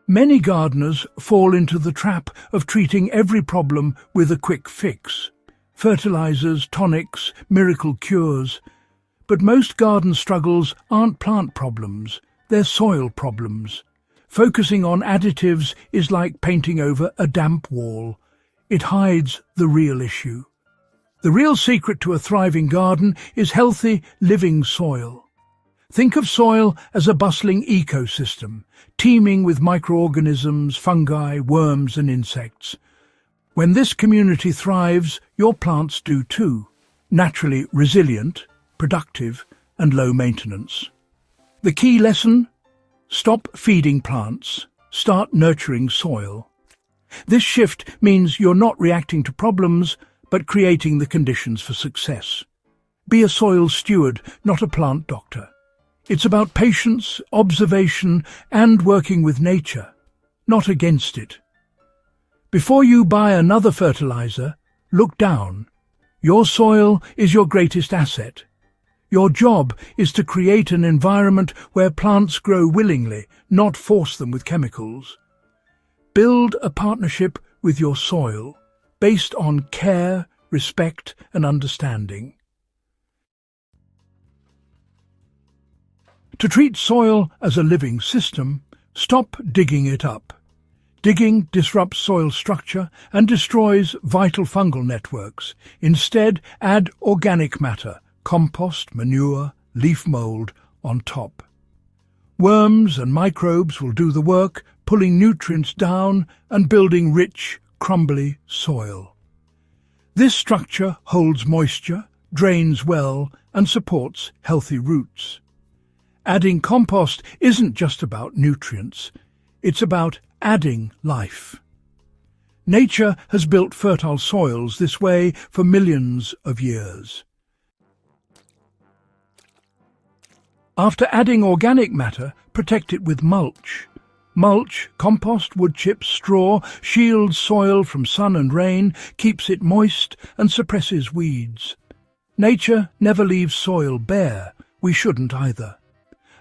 Many gardeners fall into the trap of treating every problem with a quick fix. Fertilizers, tonics, miracle cures. But most garden struggles aren't plant problems, they're soil problems. Focusing on additives is like painting over a damp wall. It hides the real issue. The real secret to a thriving garden is healthy, living soil. Think of soil as a bustling ecosystem, teeming with microorganisms, fungi, worms and insects. When this community thrives, your plants do too, naturally resilient, productive and low maintenance. The key lesson? Stop feeding plants, start nurturing soil. This shift means you're not reacting to problems, but creating the conditions for success. Be a soil steward, not a plant doctor. It's about patience, observation, and working with nature, not against it. Before you buy another fertilizer, look down. Your soil is your greatest asset. Your job is to create an environment where plants grow willingly, not force them with chemicals. Build a partnership with your soil, based on care, respect, and understanding. To treat soil as a living system, stop digging it up. Digging disrupts soil structure and destroys vital fungal networks. Instead, add organic matter, compost, manure, leaf mold on top. Worms and microbes will do the work, pulling nutrients down and building rich, crumbly soil. This structure holds moisture, drains well, and supports healthy roots. Adding compost isn't just about nutrients, it's about adding life. Nature has built fertile soils this way for millions of years. After adding organic matter, protect it with mulch. Mulch, compost, wood chips, straw, shields soil from sun and rain, keeps it moist and suppresses weeds. Nature never leaves soil bare. We shouldn't either.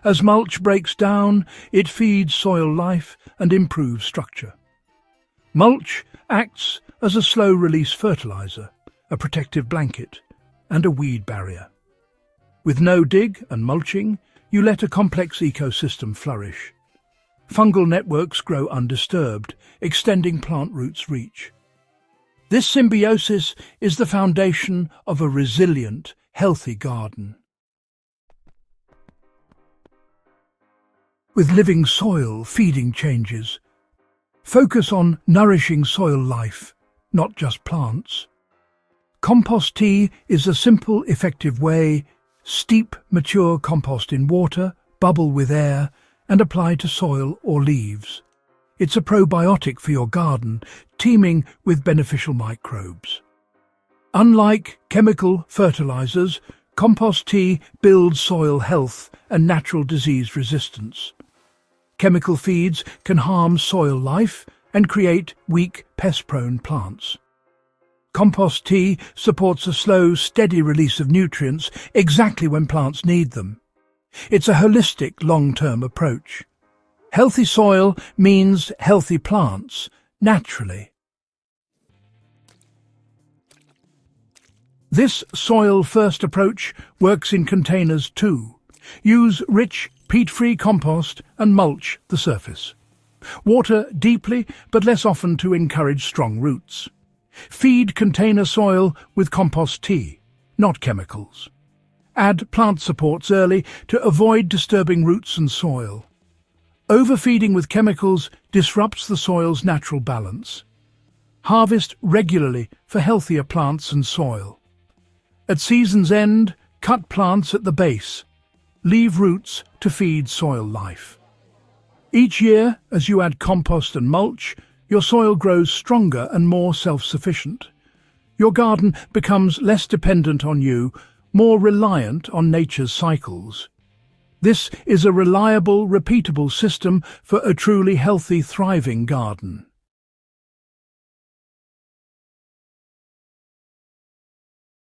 As mulch breaks down, it feeds soil life and improves structure. Mulch acts as a slow-release fertilizer, a protective blanket, and a weed barrier. With no dig and mulching, you let a complex ecosystem flourish. Fungal networks grow undisturbed, extending plant roots' reach. This symbiosis is the foundation of a resilient, healthy garden. With living soil, feeding changes. Focus on nourishing soil life, not just plants. Compost tea is a simple, effective way. Steep mature compost in water, bubble with air, and apply to soil or leaves. It's a probiotic for your garden, teeming with beneficial microbes. Unlike chemical fertilizers, compost tea builds soil health and natural disease resistance. Chemical feeds can harm soil life and create weak, pest-prone plants. Compost tea supports a slow, steady release of nutrients exactly when plants need them. It's a holistic, long-term approach. Healthy soil means healthy plants, naturally. This soil-first approach works in containers too. Use rich, peat-free compost and mulch the surface. Water deeply but less often to encourage strong roots. Feed container soil with compost tea, not chemicals. Add plant supports early to avoid disturbing roots and soil. Overfeeding with chemicals disrupts the soil's natural balance. Harvest regularly for healthier plants and soil. At season's end, cut plants at the base. Leave roots to feed soil life. Each year, as you add compost and mulch, your soil grows stronger and more self-sufficient. Your garden becomes less dependent on you, more reliant on nature's cycles. This is a reliable, repeatable system for a truly healthy, thriving garden.